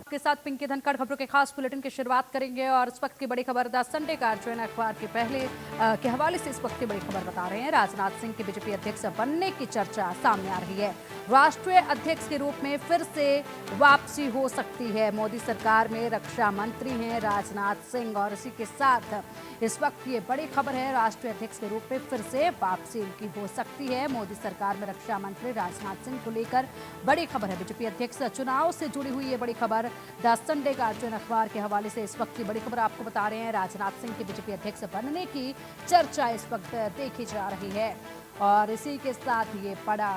आपके साथ पिंकी धनखड़ खबरों के खास बुलेटिन की शुरुआत करेंगे और इस वक्त की बड़ी खबर द संडे गार्जियन अखबार के पहले के हवाले से इस वक्त की बड़ी खबर बता रहे हैं। राजनाथ सिंह के बीजेपी अध्यक्ष बनने की चर्चा सामने आ रही है। राष्ट्रीय अध्यक्ष के रूप में फिर से वापसी हो सकती है। मोदी सरकार में रक्षा मंत्री हैं राजनाथ सिंह और इसी के साथ इस वक्त ये बड़ी खबर है, राष्ट्रीय अध्यक्ष के रूप में फिर से वापसी उनकी हो सकती है। मोदी सरकार में रक्षा मंत्री राजनाथ सिंह को लेकर बड़ी खबर है। बीजेपी अध्यक्ष चुनाव से जुड़ी हुई ये बड़ी खबर द संडे गार्जियन अखबार के हवाले से इस वक्त की बड़ी खबर आपको बता रहे हैं। राजनाथ सिंह के बीजेपी अध्यक्ष बनने की चर्चा इस वक्त देखी जा रही है और इसी के साथ ये बड़ा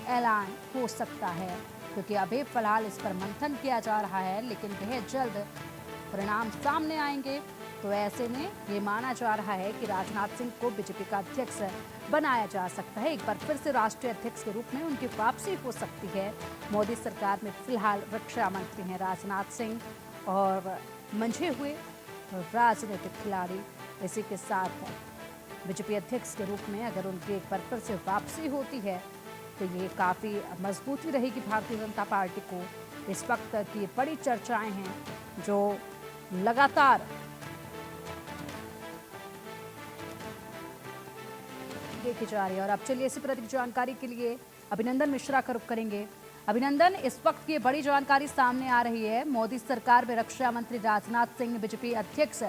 ऐलान हो सकता है, क्योंकि अभी फिलहाल इस पर मंथन किया जा रहा है, लेकिन बेहद जल्द परिणाम सामने आएंगे। तो ऐसे में ये माना जा रहा है कि राजनाथ सिंह को बीजेपी का अध्यक्ष बनाया जा सकता है। एक बार फिर से राष्ट्रीय अध्यक्ष के रूप में उनकी वापसी हो सकती है। मोदी सरकार में फिलहाल रक्षा मंत्री हैं राजनाथ सिंह और मंझे हुए राजनीतिक खिलाड़ी। इसी के साथ बीजेपी अध्यक्ष के रूप में अगर उनकी एक बार फिर से वापसी होती है तो ये काफ़ी मजबूती रहेगी भारतीय जनता पार्टी को। इस वक्त की बड़ी चर्चाएं हैं जो लगातार देखी जा रही है। और अब चलिए इसी प्रति जानकारी के लिए अभिनंदन मिश्रा का रुख करेंगे। अभिनंदन, इस वक्त की बड़ी जानकारी सामने आ रही है, मोदी सरकार में रक्षा मंत्री राजनाथ सिंह बीजेपी अध्यक्ष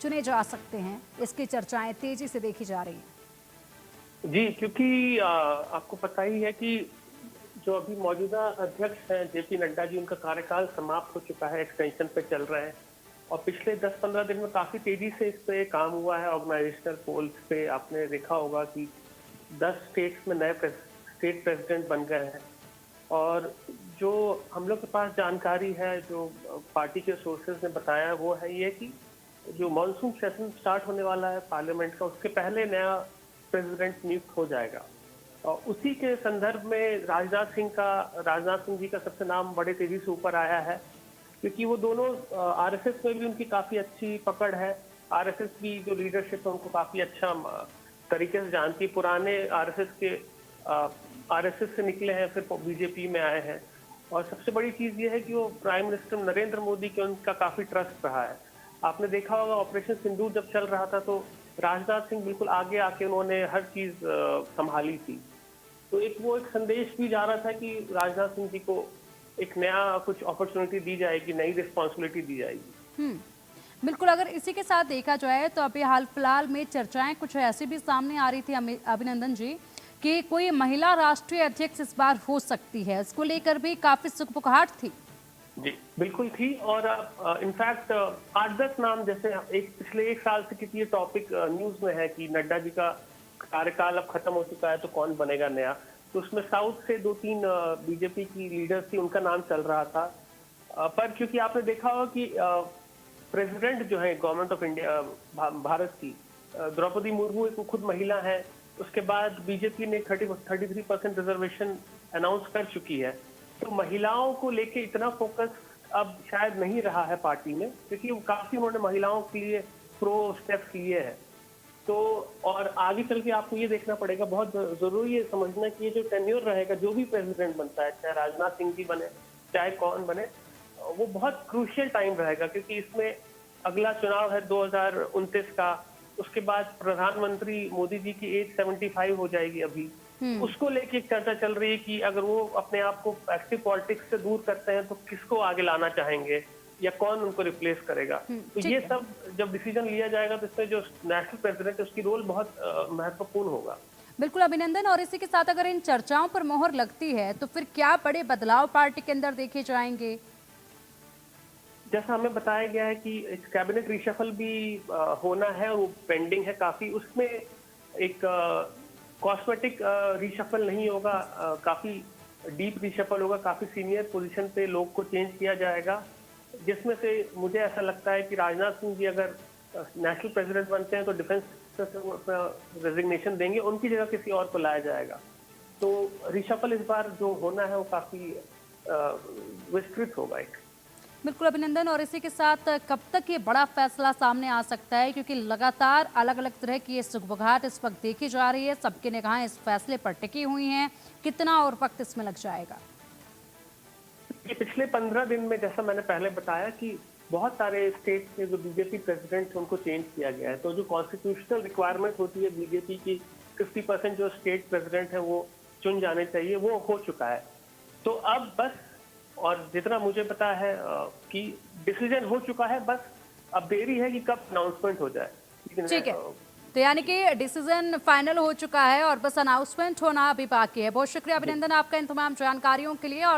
चुने जा सकते हैं। इसकी चर्चाएं तेजी से देखी जा रही हैं। जी, क्योंकि आपको पता ही है कि जो अभी मौजूदा अध्यक्ष हैं जेपी नड्डा जी, उनका कार्यकाल समाप्त हो चुका है, एक्सटेंशन पे चल रहे हैं और पिछले 10-15 दिन में काफी तेजी से इस पे काम हुआ है। ऑर्गेनाइजेशनल पोल्स पे आपने देखा होगा कि 10 स्टेट्स में नए स्टेट प्रेसिडेंट बन गए हैं और जो हम लोग के पास जानकारी है, जो पार्टी के सोर्सेज ने बताया, वो है ये कि जो मानसून सेशन स्टार्ट होने वाला है पार्लियामेंट का, उसके पहले नया प्रेसिडेंट नियुक्त हो जाएगा। और उसी के संदर्भ में राजनाथ सिंह जी का सबसे नाम बड़े तेजी से ऊपर आया है, क्योंकि वो दोनों आरएसएस में भी उनकी काफी अच्छी पकड़ है। आरएसएस की जो लीडरशिप है उनको काफी अच्छा तरीके से जानती है। पुराने आरएसएस से निकले हैं, फिर बीजेपी में आए हैं और सबसे बड़ी चीज ये है कि वो प्राइम मिनिस्टर नरेंद्र मोदी के उनका काफी ट्रस्ट रहा है। आपने देखा होगा ऑपरेशन सिंदूर जब चल रहा था तो राजनाथ सिंह बिल्कुल आगे आके उन्होंने हर चीज संभाली थी। तो एक संदेश भी जा रहा था कि राजनाथ सिंह जी को एक नया कुछ अपॉर्चुनिटी दी जाएगी, नई रिस्पॉन्सिबिलिटी दी जाएगी। बिल्कुल, अगर इसी के साथ देखा जाए तो अभी हाल फिलहाल में चर्चाएं कुछ ऐसी भी सामने आ रही थी अभिनंदन जी कि कोई महिला राष्ट्रीय अध्यक्ष इस बार हो सकती है। इसको लेकर भी काफी सुखपुकार थी। जी बिल्कुल थी और इनफैक्ट 8-10 नाम, जैसे पिछले एक साल से किसी टॉपिक न्यूज में है कि नड्डा जी का कार्यकाल अब खत्म हो चुका है तो कौन बनेगा नया। तो उसमें साउथ से 2-3 बीजेपी की लीडर्स थी, उनका नाम चल रहा था। पर क्योंकि आपने देखा होगा कि प्रेसिडेंट जो है गवर्नमेंट ऑफ इंडिया भारत की, द्रौपदी मुर्मू एक खुद महिला है। उसके बाद बीजेपी ने 33% रिजर्वेशन अनाउंस कर चुकी है। तो महिलाओं को लेके इतना फोकस अब शायद नहीं रहा है पार्टी में, क्योंकि काफी उन्होंने महिलाओं के लिए प्रो स्टेप्स लिए हैं। तो और आगे चल के आपको ये देखना पड़ेगा, बहुत जरूरी है समझना कि ये जो टेन्योर रहेगा, जो भी प्रेसिडेंट बनता है, चाहे राजनाथ सिंह जी बने चाहे कौन बने, वो बहुत क्रूशियल टाइम रहेगा, क्योंकि इसमें अगला चुनाव है 2029 का। उसके बाद प्रधानमंत्री मोदी जी की एज 75 हो जाएगी अभी। उसको लेके एक चर्चा चल रही है कि अगर वो अपने आप को एक्टिव पॉलिटिक्स से दूर करते हैं तो किसको आगे लाना चाहेंगे या कौन उनको रिप्लेस करेगा। तो ये सब जब डिसीजन लिया जाएगा तो इसमें जो नेशनल प्रेसिडेंट है उसकी रोल बहुत महत्वपूर्ण होगा। बिल्कुल अभिनंदन, और इसी के साथ अगर इन चर्चाओं पर मोहर लगती है तो फिर क्या बड़े बदलाव पार्टी के अंदर देखे जाएंगे? जैसा हमें बताया गया है कि एक कैबिनेट रिशफल भी होना है और वो पेंडिंग है काफी। उसमें एक कॉस्मेटिक रिशफल नहीं होगा, काफी डीप रिशफल होगा। काफी सीनियर पोजीशन पे लोग को चेंज किया जाएगा, जिसमें से मुझे ऐसा लगता है कि राजनाथ सिंह जी अगर नेशनल प्रेसिडेंट बनते हैं तो डिफेंस से रेजिग्नेशन देंगे, उनकी जगह किसी और को लाया जाएगा। तो रिशफल इस बार जो होना है वो काफी विस्तृत होगा। एक बिल्कुल अभिनंदन, और इसी के साथ कब तक ये बड़ा फैसला सामने आ सकता है, क्योंकि लगातार अलग अलग तरह की ये सुगबुगाहट इस वक्त देखी जा रही है, सबकी निगाहें इस फैसले पर टिकी हुई हैं, कितना और वक्त इसमें लग जाएगा? कि पिछले 15 दिन में, जैसा मैंने पहले बताया, कि बहुत सारे स्टेट के जो बीजेपी प्रेसिडेंट थे उनको चेंज किया गया है। तो जो कॉन्स्टिट्यूशनल रिक्वायरमेंट होती है बीजेपी की 50% जो स्टेट प्रेसिडेंट है वो चुन जाने चाहिए, वो हो चुका है। तो अब बस, और जितना मुझे पता है कि डिसीजन हो चुका है, बस अब देरी है कि कब अनाउंसमेंट हो जाए। लेकिन ठीक है, तो यानी कि डिसीजन फाइनल हो चुका है और बस अनाउंसमेंट होना अभी बाकी है। बहुत शुक्रिया अभिनंदन आपका इन तमाम जानकारियों के लिए। और